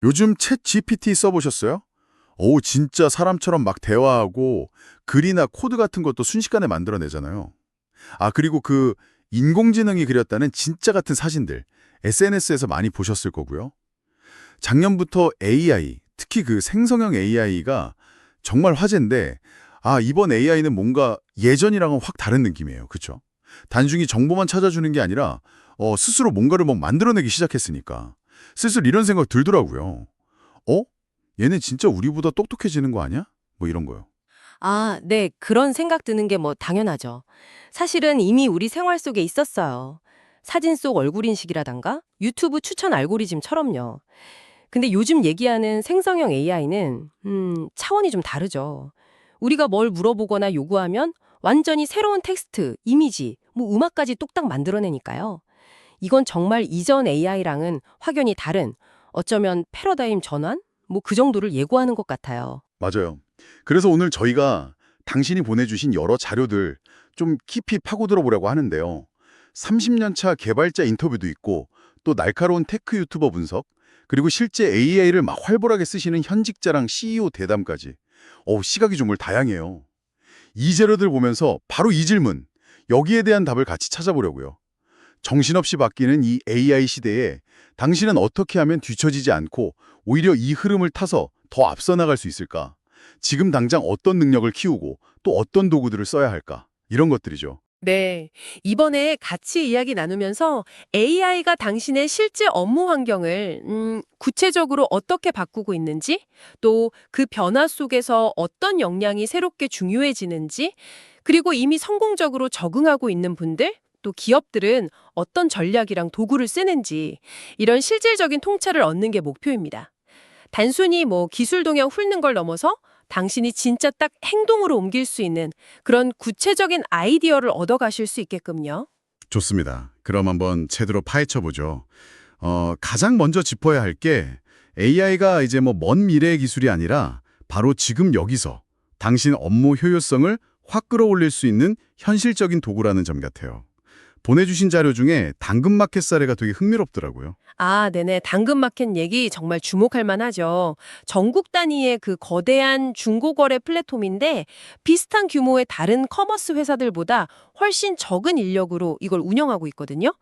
요즘 챗 GPT 써보셨어요? 오, 진짜 사람처럼 막 대화하고 글이나 코드 같은 것도 순식간에 만들어내잖아요. 아, 그리고 그 인공지능이 그렸다는 진짜 같은 사진들, SNS에서 많이 보셨을 거고요. 작년부터 AI, 특히 그 생성형 AI가 정말 화제인데, 아, 이번 AI는 뭔가 예전이랑은 확 다른 느낌이에요. 그쵸? 단순히 정보만 찾아주는 게 아니라, 스스로 뭔가를 막 만들어내기 시작했으니까. 슬슬 이런 생각 들더라고요. 어? 얘네 진짜 우리보다 똑똑해지는 거 아니야? 뭐 이런 거요. 아, 네. 그런 생각 드는 게 뭐 당연하죠. 사실은 이미 우리 생활 속에 있었어요. 사진 속 얼굴 인식이라던가 유튜브 추천 알고리즘처럼요. 근데 요즘 얘기하는 생성형 AI는 차원이 좀 다르죠. 우리가 뭘 물어보거나 요구하면 완전히 새로운 텍스트, 이미지, 뭐 음악까지 뚝딱 만들어내니까요. 이건 정말 이전 AI랑은 확연히 다른, 어쩌면 패러다임 전환? 뭐 그 정도를 예고하는 것 같아요. 맞아요. 그래서 오늘 저희가 당신이 보내주신 여러 자료들 좀 깊이 파고들어 보려고 하는데요. 30년 차 개발자 인터뷰도 있고 또 날카로운 테크 유튜버 분석 그리고 실제 AI를 막 활발하게 쓰시는 현직자랑 CEO 대담까지 시각이 정말 다양해요. 이 자료들 보면서 바로 이 질문, 여기에 대한 답을 같이 찾아보려고요. 정신없이 바뀌는 이 AI 시대에 당신은 어떻게 하면 뒤처지지 않고 오히려 이 흐름을 타서 더 앞서 나갈 수 있을까? 지금 당장 어떤 능력을 키우고 또 어떤 도구들을 써야 할까? 이런 것들이죠. 네. 이번에 같이 이야기 나누면서 AI가 당신의 실제 업무 환경을 구체적으로 어떻게 바꾸고 있는지, 또 그 변화 속에서 어떤 역량이 새롭게 중요해지는지, 그리고 이미 성공적으로 적응하고 있는 분들, 또 기업들은 어떤 전략이랑 도구를 쓰는지, 이런 실질적인 통찰을 얻는 게 목표입니다. 단순히 뭐 기술 동향 훑는 걸 넘어서 당신이 진짜 딱 행동으로 옮길 수 있는 그런 구체적인 아이디어를 얻어가실 수 있게끔요. 좋습니다. 그럼 한번 제대로 파헤쳐 보죠. 가장 먼저 짚어야 할 게 AI가 이제 뭐 먼 미래의 기술이 아니라 바로 지금 여기서 당신 업무 효율성을 확 끌어올릴 수 있는 현실적인 도구라는 점 같아요. 보내주신 자료 중에 당근마켓 사례가 되게 흥미롭더라고요. 아, 네네. 당근마켓 얘기 정말 주목할 만하죠. 전국 단위의 그 거대한 중고거래 플랫폼인데 비슷한 규모의 다른 커머스 회사들보다 훨씬 적은 인력으로 이걸 운영하고 있거든요.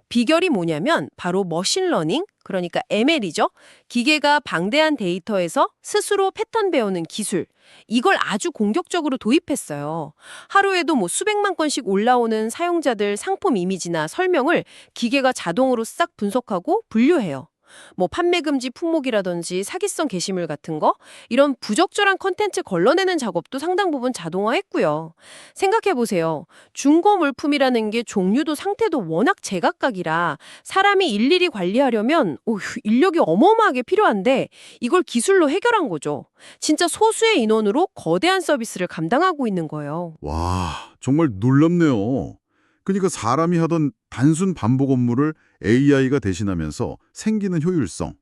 비결이 뭐냐면 바로 머신러닝, 그러니까 ML이죠. 기계가 방대한 데이터에서 스스로 패턴 배우는 기술. 이걸 아주 공격적으로 도입했어요. 하루에도 뭐 수백만 건씩 올라오는 사용자들 상품 이미지나 설명을 기계가 자동으로 싹 분석하고 분류해요. 뭐 판매 금지 품목이라든지 사기성 게시물 같은 거 이런 부적절한 컨텐츠 걸러내는 작업도 상당 부분 자동화했고요. 생각해 보세요. 중고 물품이라는 게 종류도 상태도 워낙 제각각이라 사람이 일일이 관리하려면 인력이 어마어마하게 필요한데 이걸 기술로 해결한 거죠. 진짜 소수의 인원으로 거대한 서비스를 감당하고 있는 거예요. 와, 정말 놀랍네요. 그러니까 사람이 하던 단순 반복 업무를 AI가 대신하면서 생기는 효율성.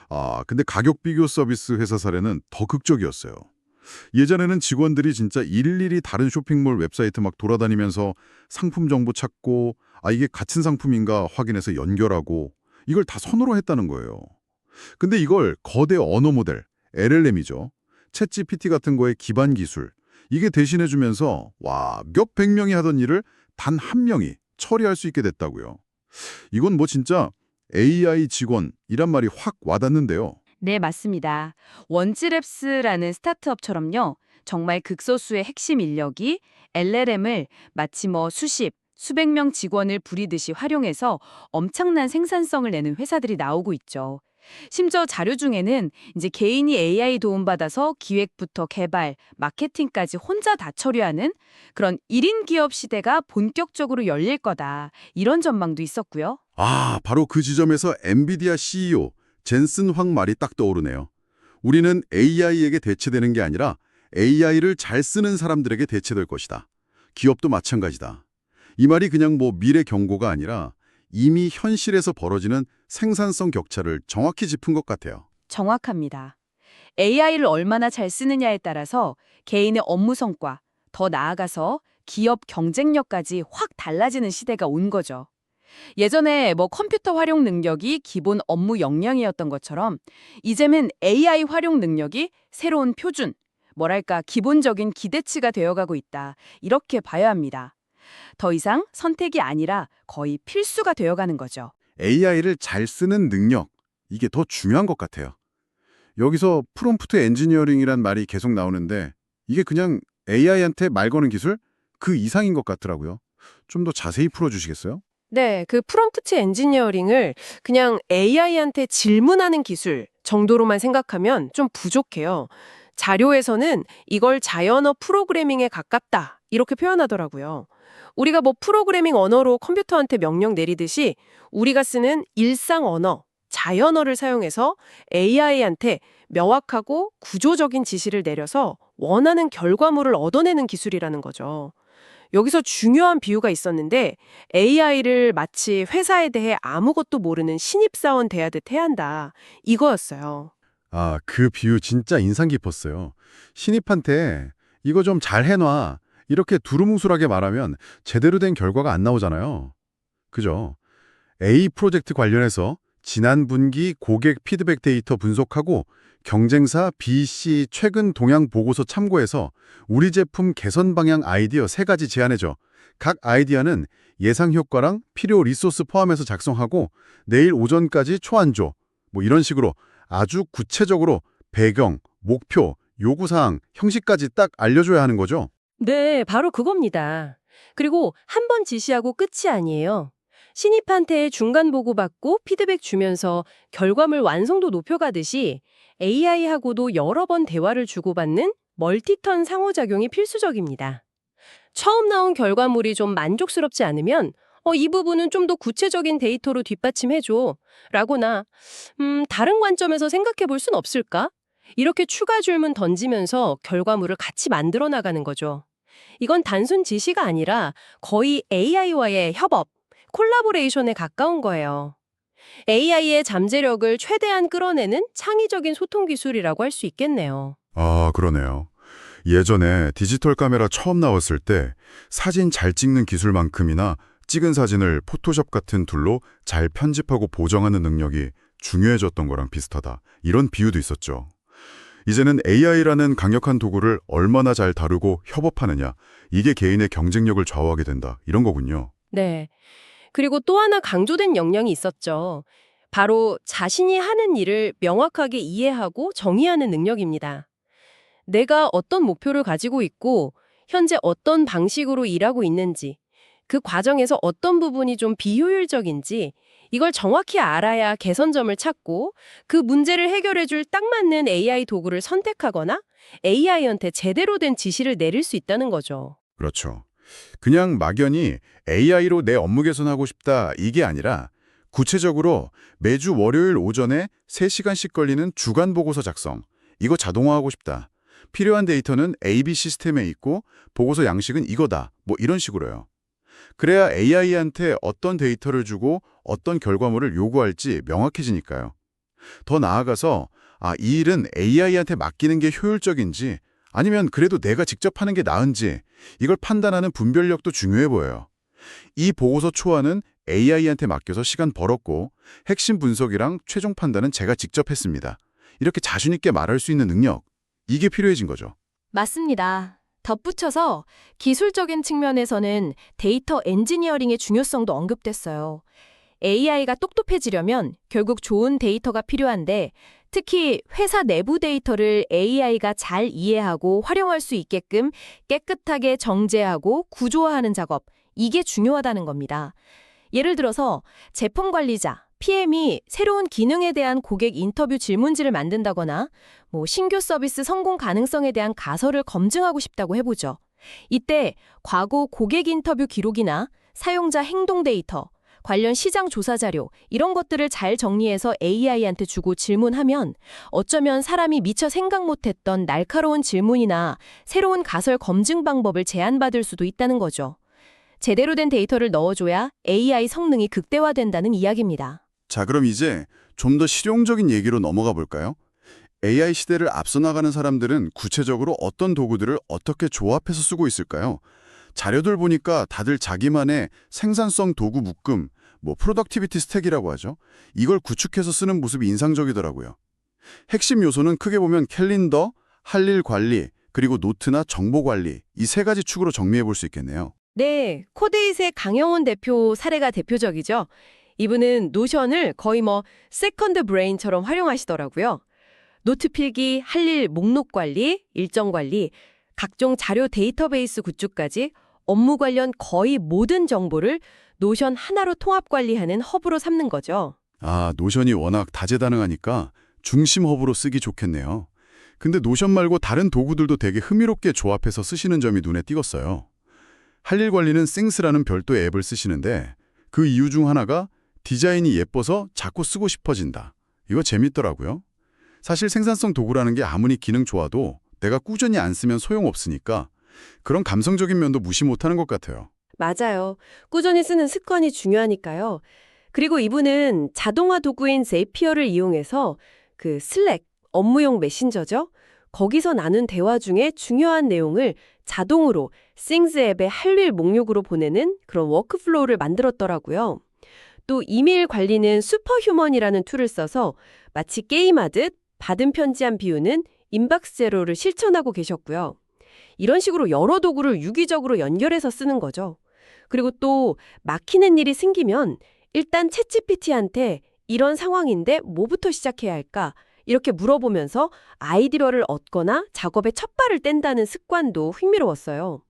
아, 근데 가격 비교 서비스 회사 사례는 더 극적이었어요. 예전에는 직원들이 진짜 일일이 다른 쇼핑몰 웹사이트 막 돌아다니면서 상품 정보 찾고, 아, 이게 같은 상품인가 확인해서 연결하고, 이걸 다 손으로 했다는 거예요. 근데 이걸 거대 언어 모델, LLM이죠. 챗 GPT 같은 거의 기반 기술. 이게 대신해주면서, 와, 몇백 명이 하던 일을 단 한 명이 처리할 수 있게 됐다고요. 이건 뭐 진짜 AI 직원이란 말이 확 와닿는데요. 네, 맞습니다. 원지랩스라는 스타트업처럼요. 정말 극소수의 핵심 인력이 LLM을 마치 뭐 수십, 수백 명 직원을 부리듯이 활용해서 엄청난 생산성을 내는 회사들이 나오고 있죠. 심지어 자료 중에는 이제 개인이 AI 도움받아서 기획부터 개발, 마케팅까지 혼자 다 처리하는 그런 1인 기업 시대가 본격적으로 열릴 거다. 이런 전망도 있었고요. 아, 바로 그 지점에서 엔비디아 CEO 젠슨 황 말이 딱 떠오르네요. 우리는 AI에게 대체되는 게 아니라 AI를 잘 쓰는 사람들에게 대체될 것이다. 기업도 마찬가지다. 이 말이 그냥 뭐 미래 경고가 아니라 이미 현실에서 벌어지는 생산성 격차를 정확히 짚은 것 같아요. 정확합니다. AI를 얼마나 잘 쓰느냐에 따라서 개인의 업무 성과, 더 나아가서 기업 경쟁력까지 확 달라지는 시대가 온 거죠. 예전에 뭐 컴퓨터 활용 능력이 기본 업무 역량이었던 것처럼 이제는 AI 활용 능력이 새로운 표준, 뭐랄까 기본적인 기대치가 되어가고 있다. 이렇게 봐야 합니다. 더 이상 선택이 아니라 거의 필수가 되어가는 거죠. AI를 잘 쓰는 능력, 이게 더 중요한 것 같아요. 여기서 프롬프트 엔지니어링이란 말이 계속 나오는데 이게 그냥 AI한테 말 거는 기술? 그 이상인 것 같더라고요. 좀 더 자세히 풀어주시겠어요? 네, 그 프롬프트 엔지니어링을 그냥 AI한테 질문하는 기술 정도로만 생각하면 좀 부족해요. 자료에서는 이걸 자연어 프로그래밍에 가깝다 이렇게 표현하더라고요. 우리가 뭐 프로그래밍 언어로 컴퓨터한테 명령 내리듯이 우리가 쓰는 일상 언어, 자연어를 사용해서 AI한테 명확하고 구조적인 지시를 내려서 원하는 결과물을 얻어내는 기술이라는 거죠. 여기서 중요한 비유가 있었는데 AI를 마치 회사에 대해 아무것도 모르는 신입사원 대하듯 해야 한다. 이거였어요. 아, 그 비유 진짜 인상 깊었어요. 신입한테 이거 좀 잘 해놔. 이렇게 두루뭉술하게 말하면 제대로 된 결과가 안 나오잖아요. 그죠? A 프로젝트 관련해서 지난 분기 고객 피드백 데이터 분석하고 경쟁사 B, C 최근 동향 보고서 참고해서 우리 제품 개선 방향 아이디어 3가지 제안해줘. 각 아이디어는 예상 효과랑 필요 리소스 포함해서 작성하고 내일 오전까지 초안줘. 뭐 이런 식으로 아주 구체적으로 배경, 목표, 요구사항, 형식까지 딱 알려줘야 하는 거죠. 네, 바로 그겁니다. 그리고 한 번 지시하고 끝이 아니에요. 신입한테 중간 보고 받고 피드백 주면서 결과물 완성도 높여가듯이 AI하고도 여러 번 대화를 주고받는 멀티턴 상호작용이 필수적입니다. 처음 나온 결과물이 좀 만족스럽지 않으면 이 부분은 좀 더 구체적인 데이터로 뒷받침해줘 라거나 다른 관점에서 생각해 볼 순 없을까? 이렇게 추가 질문 던지면서 결과물을 같이 만들어 나가는 거죠. 이건 단순 지시가 아니라 거의 AI와의 협업, 콜라보레이션에 가까운 거예요. AI의 잠재력을 최대한 끌어내는 창의적인 소통 기술이라고 할 수 있겠네요. 아, 그러네요. 예전에 디지털 카메라 처음 나왔을 때 사진 잘 찍는 기술만큼이나 찍은 사진을 포토샵 같은 툴로 잘 편집하고 보정하는 능력이 중요해졌던 거랑 비슷하다. 이런 비유도 있었죠. 이제는 AI라는 강력한 도구를 얼마나 잘 다루고 협업하느냐, 이게 개인의 경쟁력을 좌우하게 된다. 이런 거군요. 네. 그리고 또 하나 강조된 역량이 있었죠. 바로 자신이 하는 일을 명확하게 이해하고 정의하는 능력입니다. 내가 어떤 목표를 가지고 있고 현재 어떤 방식으로 일하고 있는지, 그 과정에서 어떤 부분이 좀 비효율적인지 이걸 정확히 알아야 개선점을 찾고 그 문제를 해결해줄 딱 맞는 AI 도구를 선택하거나 AI한테 제대로 된 지시를 내릴 수 있다는 거죠. 그렇죠. 그냥 막연히 AI로 내 업무 개선하고 싶다 이게 아니라 구체적으로 매주 월요일 오전에 3시간씩 걸리는 주간 보고서 작성. 이거 자동화하고 싶다. 필요한 데이터는 AB 시스템에 있고 보고서 양식은 이거다. 뭐 이런 식으로요. 그래야 AI한테 어떤 데이터를 주고 어떤 결과물을 요구할지 명확해지니까요. 더 나아가서 이 일은 AI한테 맡기는 게 효율적인지 아니면 그래도 내가 직접 하는 게 나은지 이걸 판단하는 분별력도 중요해 보여요. 이 보고서 초안은 AI한테 맡겨서 시간 벌었고 핵심 분석이랑 최종 판단은 제가 직접 했습니다. 이렇게 자신 있게 말할 수 있는 능력, 이게 필요해진 거죠. 맞습니다. 덧붙여서 기술적인 측면에서는 데이터 엔지니어링의 중요성도 언급됐어요. AI가 똑똑해지려면 결국 좋은 데이터가 필요한데 특히 회사 내부 데이터를 AI가 잘 이해하고 활용할 수 있게끔 깨끗하게 정제하고 구조화하는 작업, 이게 중요하다는 겁니다. 예를 들어서 제품 관리자, PM이 새로운 기능에 대한 고객 인터뷰 질문지를 만든다거나 신규 서비스 성공 가능성에 대한 가설을 검증하고 싶다고 해보죠. 이때 과거 고객 인터뷰 기록이나 사용자 행동 데이터, 관련 시장 조사 자료 이런 것들을 잘 정리해서 AI한테 주고 질문하면 어쩌면 사람이 미처 생각 못했던 날카로운 질문이나 새로운 가설 검증 방법을 제안받을 수도 있다는 거죠. 제대로 된 데이터를 넣어줘야 AI 성능이 극대화된다는 이야기입니다. 자, 그럼 이제 좀 더 실용적인 얘기로 넘어가 볼까요? AI 시대를 앞서 나가는 사람들은 구체적으로 어떤 도구들을 어떻게 조합해서 쓰고 있을까요? 자료들 보니까 다들 자기만의 생산성 도구 묶음, 뭐 프로덕티비티 스택이라고 하죠. 이걸 구축해서 쓰는 모습이 인상적이더라고요. 핵심 요소는 크게 보면 캘린더, 할 일 관리, 그리고 노트나 정보 관리 이 세 가지 축으로 정리해 볼 수 있겠네요. 네, 코드잇의 강영훈 대표 사례가 대표적이죠. 이분은 노션을 거의 세컨드 브레인처럼 활용하시더라고요. 노트 필기, 할 일 목록 관리, 일정 관리, 각종 자료 데이터베이스 구축까지 업무 관련 거의 모든 정보를 노션 하나로 통합 관리하는 허브로 삼는 거죠. 아, 노션이 워낙 다재다능하니까 중심 허브로 쓰기 좋겠네요. 근데 노션 말고 다른 도구들도 되게 흥미롭게 조합해서 쓰시는 점이 눈에 띄었어요. 할 일 관리는 싱스라는 별도의 앱을 쓰시는데 그 이유 중 하나가 디자인이 예뻐서 자꾸 쓰고 싶어진다. 이거 재밌더라고요. 사실 생산성 도구라는 게 아무리 기능 좋아도 내가 꾸준히 안 쓰면 소용없으니까 그런 감성적인 면도 무시 못하는 것 같아요. 맞아요. 꾸준히 쓰는 습관이 중요하니까요. 그리고 이분은 자동화 도구인 제이피어를 이용해서 그 슬랙, 업무용 메신저죠. 거기서 나눈 대화 중에 중요한 내용을 자동으로 싱스 앱의 할 일 목록으로 보내는 그런 워크플로우를 만들었더라고요. 또 이메일 관리는 슈퍼휴먼이라는 툴을 써서 마치 게임하듯 받은 편지 한 비우는 인박스 제로를 실천하고 계셨고요. 이런 식으로 여러 도구를 유기적으로 연결해서 쓰는 거죠. 그리고 또 막히는 일이 생기면 일단 챗GPT한테 이런 상황인데 뭐부터 시작해야 할까? 이렇게 물어보면서 아이디어를 얻거나 작업에 첫 발을 뗀다는 습관도 흥미로웠어요.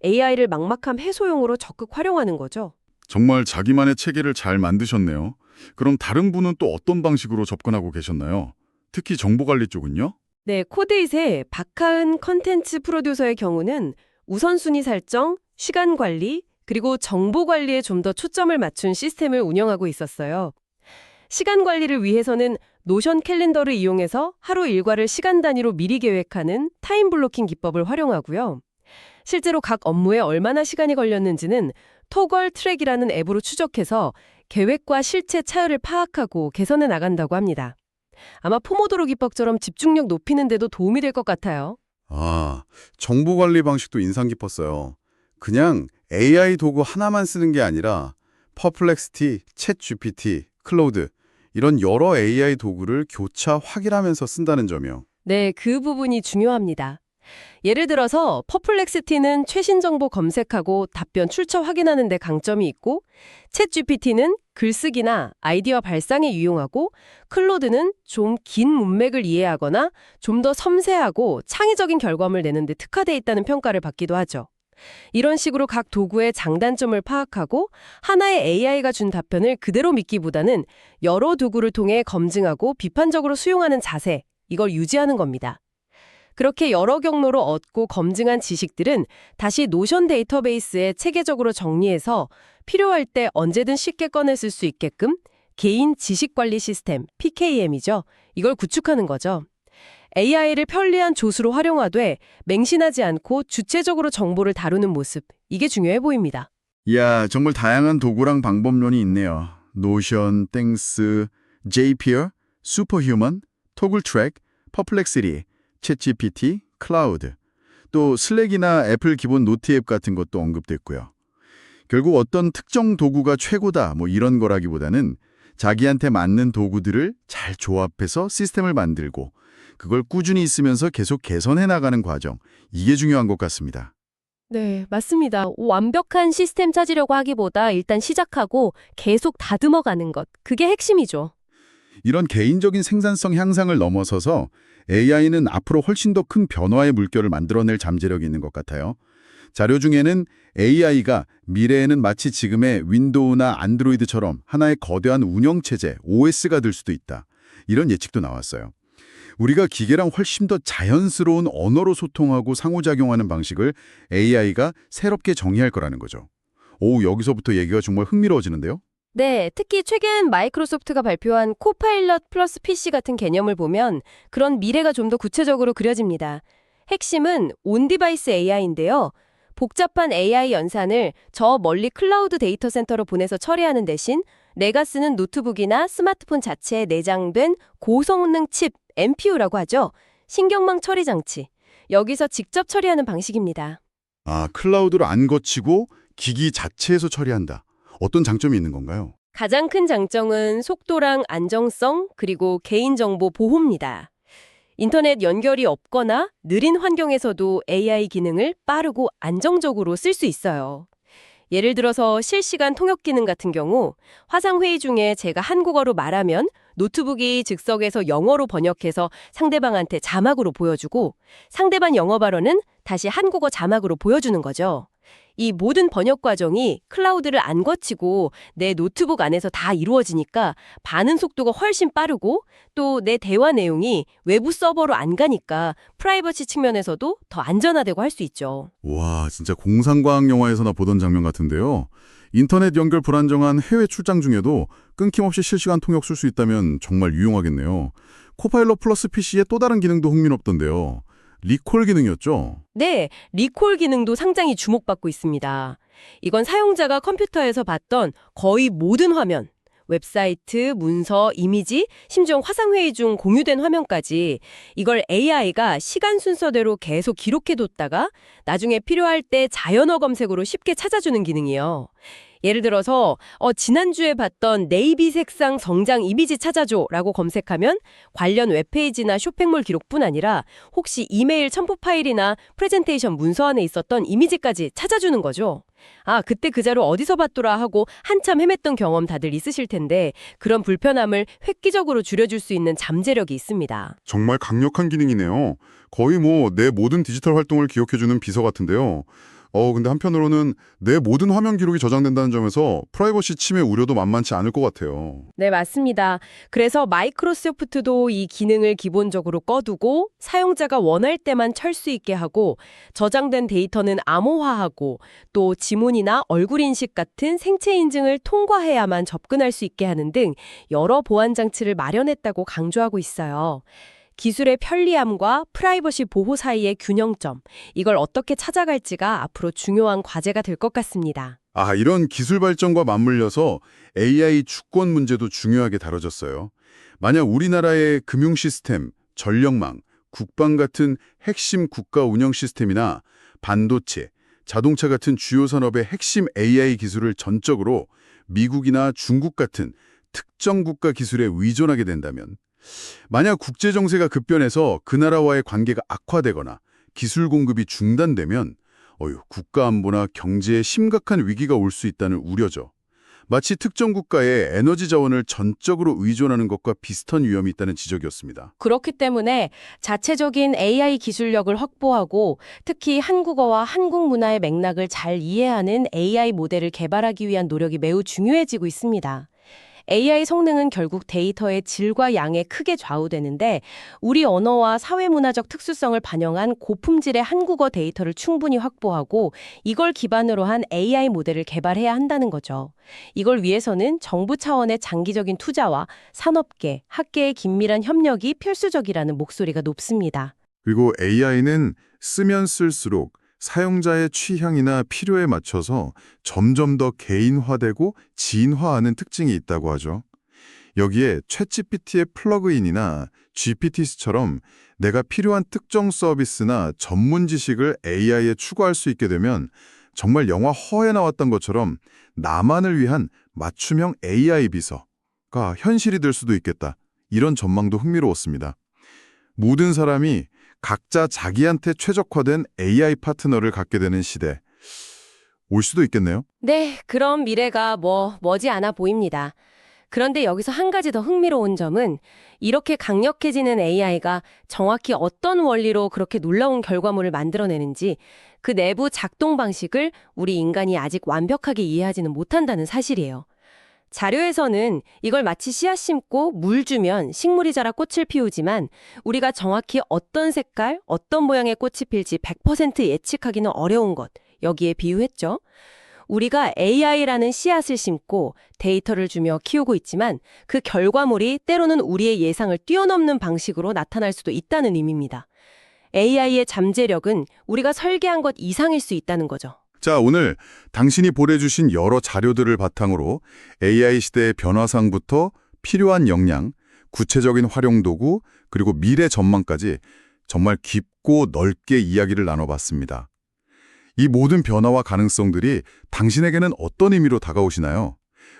AI를 막막함 해소용으로 적극 활용하는 거죠. 정말 자기만의 체계를 잘 만드셨네요. 그럼 다른 분은 또 어떤 방식으로 접근하고 계셨나요? 특히 정보관리 쪽은요? 네, 코드잇의 박하은 컨텐츠 프로듀서의 경우는 우선순위 설정, 시간 관리, 그리고 정보 관리에 좀 더 초점을 맞춘 시스템을 운영하고 있었어요. 시간 관리를 위해서는 노션 캘린더를 이용해서 하루 일과를 시간 단위로 미리 계획하는 타임 블로킹 기법을 활용하고요. 실제로 각 업무에 얼마나 시간이 걸렸는지는 토걸 트랙이라는 앱으로 추적해서 계획과 실체 차이를 파악하고 개선해 나간다고 합니다. 아마 포모도로 기법처럼 집중력 높이는 데도 도움이 될 것 같아요. 아, 정보관리 방식도 인상 깊었어요. 그냥 AI 도구 하나만 쓰는 게 아니라 퍼플렉시티, 챗GPT, 클로우드 이런 여러 AI 도구를 교차 확인하면서 쓴다는 점이요. 네, 그 부분이 중요합니다. 예를 들어서 퍼플렉시티는 최신 정보 검색하고 답변 출처 확인하는 데 강점이 있고 챗GPT는 글쓰기나 아이디어 발상에 유용하고 클로드는 좀 긴 문맥을 이해하거나 좀 더 섬세하고 창의적인 결과물 내는 데 특화돼 있다는 평가를 받기도 하죠. 이런 식으로 각 도구의 장단점을 파악하고 하나의 AI가 준 답변을 그대로 믿기보다는 여러 도구를 통해 검증하고 비판적으로 수용하는 자세, 이걸 유지하는 겁니다. 그렇게 여러 경로로 얻고 검증한 지식들은 다시 노션 데이터베이스에 체계적으로 정리해서 필요할 때 언제든 쉽게 꺼내 쓸 수 있게끔 개인 지식관리 시스템, PKM이죠. 이걸 구축하는 거죠. AI를 편리한 조수로 활용하되 맹신하지 않고 주체적으로 정보를 다루는 모습, 이게 중요해 보입니다. 이야, 정말 다양한 도구랑 방법론이 있네요. 노션, 땡스, 제이피어, 슈퍼휴먼, 토글 트랙, 퍼플렉시티, 챗GPT, 클라우드, 또 슬랙이나 애플 기본 노트 앱 같은 것도 언급됐고요. 결국 어떤 특정 도구가 최고다 뭐 이런 거라기보다는 자기한테 맞는 도구들을 잘 조합해서 시스템을 만들고 그걸 꾸준히 쓰면서 계속 개선해 나가는 과정, 이게 중요한 것 같습니다. 네, 맞습니다. 완벽한 시스템 찾으려고 하기보다 일단 시작하고 계속 다듬어가는 것, 그게 핵심이죠. 이런 개인적인 생산성 향상을 넘어서서 AI는 앞으로 훨씬 더 큰 변화의 물결을 만들어낼 잠재력이 있는 것 같아요. 자료 중에는 AI가 미래에는 마치 지금의 윈도우나 안드로이드처럼 하나의 거대한 운영체제, OS가 될 수도 있다. 이런 예측도 나왔어요. 우리가 기계랑 훨씬 더 자연스러운 언어로 소통하고 상호작용하는 방식을 AI가 새롭게 정의할 거라는 거죠. 오, 여기서부터 얘기가 정말 흥미로워지는데요? 네, 특히 최근 마이크로소프트가 발표한 코파일럿 플러스 PC 같은 개념을 보면 그런 미래가 좀 더 구체적으로 그려집니다. 핵심은 온디바이스 AI인데요. 복잡한 AI 연산을 저 멀리 클라우드 데이터 센터로 보내서 처리하는 대신 내가 쓰는 노트북이나 스마트폰 자체에 내장된 고성능 칩, NPU라고 하죠. 신경망 처리 장치. 여기서 직접 처리하는 방식입니다. 아, 클라우드로 안 거치고 기기 자체에서 처리한다. 어떤 장점이 있는 건가요? 가장 큰 장점은 속도랑 안정성, 그리고 개인정보 보호입니다. 인터넷 연결이 없거나 느린 환경에서도 AI 기능을 빠르고 안정적으로 쓸 수 있어요. 예를 들어서 실시간 통역 기능 같은 경우 화상회의 중에 제가 한국어로 말하면 노트북이 즉석에서 영어로 번역해서 상대방한테 자막으로 보여주고 상대방 영어 발언은 다시 한국어 자막으로 보여주는 거죠. 이 모든 번역 과정이 클라우드를 안 거치고 내 노트북 안에서 다 이루어지니까 반응 속도가 훨씬 빠르고 또 내 대화 내용이 외부 서버로 안 가니까 프라이버시 측면에서도 더 안전하다고 할 수 있죠. 와, 진짜 공상과학 영화에서나 보던 장면 같은데요. 인터넷 연결 불안정한 해외 출장 중에도 끊김없이 실시간 통역 쓸 수 있다면 정말 유용하겠네요. 코파일럿 플러스 PC의 또 다른 기능도 흥미롭던데요. 리콜 기능이었죠? 네, 리콜 기능도 상당히 주목받고 있습니다. 이건 사용자가 컴퓨터에서 봤던 거의 모든 화면, 웹사이트, 문서, 이미지, 심지어 화상회의 중 공유된 화면까지 이걸 AI가 시간 순서대로 계속 기록해뒀다가 나중에 필요할 때 자연어 검색으로 쉽게 찾아주는 기능이에요. 예를 들어서 지난주에 봤던 네이비 색상 성장 이미지 찾아줘라고 검색하면 관련 웹페이지나 쇼핑몰 기록뿐 아니라 혹시 이메일 첨부 파일이나 프레젠테이션 문서 안에 있었던 이미지까지 찾아주는 거죠. 아, 그때 그 자료 어디서 봤더라 하고 한참 헤맸던 경험 다들 있으실 텐데 그런 불편함을 획기적으로 줄여줄 수 있는 잠재력이 있습니다. 정말 강력한 기능이네요. 거의 뭐 내 모든 디지털 활동을 기억해주는 비서 같은데요. 근데 한편으로는 내 모든 화면 기록이 저장된다는 점에서 프라이버시 침해 우려도 만만치 않을 것 같아요. 네, 맞습니다. 그래서 마이크로소프트도 이 기능을 기본적으로 꺼두고 사용자가 원할 때만 찰 수 있게 하고 저장된 데이터는 암호화하고 또 지문이나 얼굴 인식 같은 생체 인증을 통과해야만 접근할 수 있게 하는 등 여러 보안 장치를 마련했다고 강조하고 있어요. 기술의 편리함과 프라이버시 보호 사이의 균형점, 이걸 어떻게 찾아갈지가 앞으로 중요한 과제가 될 것 같습니다. 아, 이런 기술 발전과 맞물려서 AI 주권 문제도 중요하게 다뤄졌어요. 만약 우리나라의 금융 시스템, 전력망, 국방 같은 핵심 국가 운영 시스템이나 반도체, 자동차 같은 주요 산업의 핵심 AI 기술을 전적으로 미국이나 중국 같은 특정 국가 기술에 의존하게 된다면 만약 국제 정세가 급변해서 그 나라와의 관계가 악화되거나 기술 공급이 중단되면 국가 안보나 경제에 심각한 위기가 올 수 있다는 우려죠. 마치 특정 국가의 에너지 자원을 전적으로 의존하는 것과 비슷한 위험이 있다는 지적이었습니다. 그렇기 때문에 자체적인 AI 기술력을 확보하고 특히 한국어와 한국 문화의 맥락을 잘 이해하는 AI 모델을 개발하기 위한 노력이 매우 중요해지고 있습니다. AI 성능은 결국 데이터의 질과 양에 크게 좌우되는데 우리 언어와 사회문화적 특수성을 반영한 고품질의 한국어 데이터를 충분히 확보하고 이걸 기반으로 한 AI 모델을 개발해야 한다는 거죠. 이걸 위해서는 정부 차원의 장기적인 투자와 산업계, 학계의 긴밀한 협력이 필수적이라는 목소리가 높습니다. 그리고 AI는 쓰면 쓸수록 사용자의 취향이나 필요에 맞춰서 점점 더 개인화되고 지인화하는 특징이 있다고 하죠. 여기에 챗GPT의 플러그인이나 GPT처럼 내가 필요한 특정 서비스나 전문 지식을 AI에 추가할 수 있게 되면 정말 영화 허에 나왔던 것처럼 나만을 위한 맞춤형 AI 비서가 현실이 될 수도 있겠다. 이런 전망도 흥미로웠습니다. 모든 사람이 각자 자기한테 최적화된 AI 파트너를 갖게 되는 시대, 올 수도 있겠네요. 네, 그런 미래가 머지않아 보입니다. 그런데 여기서 한 가지 더 흥미로운 점은 이렇게 강력해지는 AI가 정확히 어떤 원리로 그렇게 놀라운 결과물을 만들어내는지 그 내부 작동 방식을 우리 인간이 아직 완벽하게 이해하지는 못한다는 사실이에요. 자료에서는 이걸 마치 씨앗 심고 물 주면 식물이 자라 꽃을 피우지만 우리가 정확히 어떤 색깔, 어떤 모양의 꽃이 필지 100% 예측하기는 어려운 것, 여기에 비유했죠. 우리가 AI라는 씨앗을 심고 데이터를 주며 키우고 있지만 그 결과물이 때로는 우리의 예상을 뛰어넘는 방식으로 나타날 수도 있다는 의미입니다. AI의 잠재력은 우리가 설계한 것 이상일 수 있다는 거죠. 자, 오늘 당신이 보내주신 여러 자료들을 바탕으로 AI 시대의 변화상부터 필요한 역량, 구체적인 활용 도구, 그리고 미래 전망까지 정말 깊고 넓게 이야기를 나눠봤습니다. 이 모든 변화와 가능성들이 당신에게는 어떤 의미로 다가오시나요?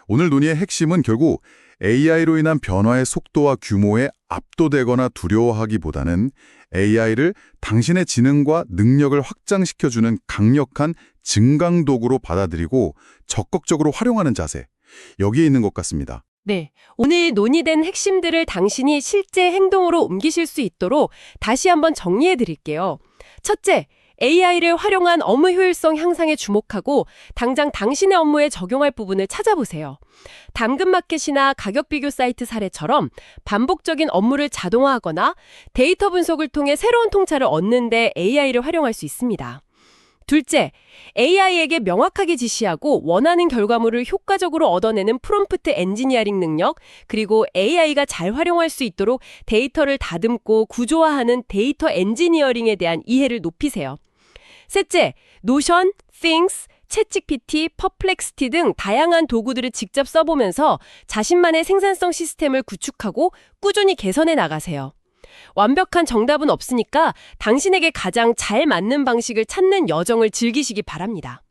오늘 논의의 핵심은 결국 AI로 인한 변화의 속도와 규모에 압도되거나 두려워하기보다는 AI를 당신의 지능과 능력을 확장시켜주는 강력한 증강도구로 받아들이고 적극적으로 활용하는 자세, 여기에 있는 것 같습니다. 네, 오늘 논의된 핵심들을 당신이 실제 행동으로 옮기실 수 있도록 다시 한번 정리해 드릴게요. 첫째, AI를 활용한 업무 효율성 향상에 주목하고 당장 당신의 업무에 적용할 부분을 찾아보세요. 당근마켓이나 가격 비교 사이트 사례처럼 반복적인 업무를 자동화하거나 데이터 분석을 통해 새로운 통찰을 얻는 데 AI를 활용할 수 있습니다. 둘째, AI에게 명확하게 지시하고 원하는 결과물을 효과적으로 얻어내는 프롬프트 엔지니어링 능력, 그리고 AI가 잘 활용할 수 있도록 데이터를 다듬고 구조화하는 데이터 엔지니어링에 대한 이해를 높이세요. 셋째, 노션, Things, 챗GPT, 퍼플렉시티 등 다양한 도구들을 직접 써보면서 자신만의 생산성 시스템을 구축하고 꾸준히 개선해 나가세요. 완벽한 정답은 없으니까 당신에게 가장 잘 맞는 방식을 찾는 여정을 즐기시기 바랍니다.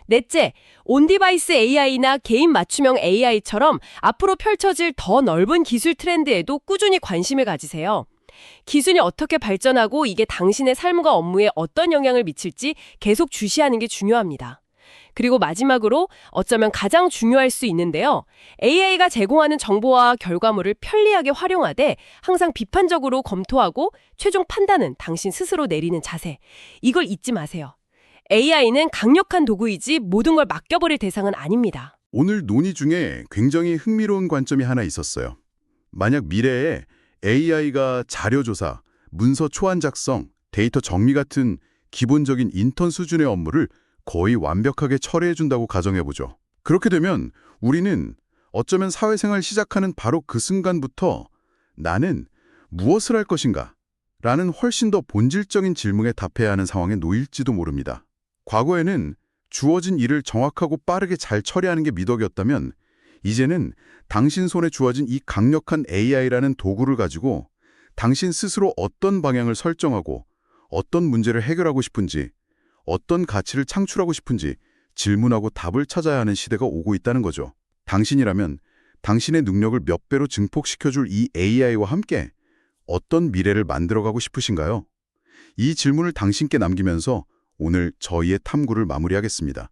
넷째, 온디바이스 AI나 개인 맞춤형 AI처럼 앞으로 펼쳐질 더 넓은 기술 트렌드에도 꾸준히 관심을 가지세요. 기술이 어떻게 발전하고 이게 당신의 삶과 업무에 어떤 영향을 미칠지 계속 주시하는 게 중요합니다. 그리고 마지막으로 어쩌면 가장 중요할 수 있는데요. AI가 제공하는 정보와 결과물을 편리하게 활용하되 항상 비판적으로 검토하고 최종 판단은 당신 스스로 내리는 자세. 이걸 잊지 마세요. AI는 강력한 도구이지 모든 걸 맡겨버릴 대상은 아닙니다. 오늘 논의 중에 굉장히 흥미로운 관점이 하나 있었어요. 만약 미래에 AI가 자료조사, 문서 초안 작성, 데이터 정리 같은 기본적인 인턴 수준의 업무를 거의 완벽하게 처리해준다고 가정해보죠. 그렇게 되면 우리는 어쩌면 사회생활 시작하는 바로 그 순간부터 나는 무엇을 할 것인가? 라는 훨씬 더 본질적인 질문에 답해야 하는 상황에 놓일지도 모릅니다. 과거에는 주어진 일을 정확하고 빠르게 잘 처리하는 게 미덕이었다면 이제는 당신 손에 주어진 이 강력한 AI라는 도구를 가지고 당신 스스로 어떤 방향을 설정하고 어떤 문제를 해결하고 싶은지 어떤 가치를 창출하고 싶은지 질문하고 답을 찾아야 하는 시대가 오고 있다는 거죠. 당신이라면 당신의 능력을 몇 배로 증폭시켜줄 이 AI와 함께 어떤 미래를 만들어가고 싶으신가요? 이 질문을 당신께 남기면서 오늘 저희의 탐구를 마무리하겠습니다.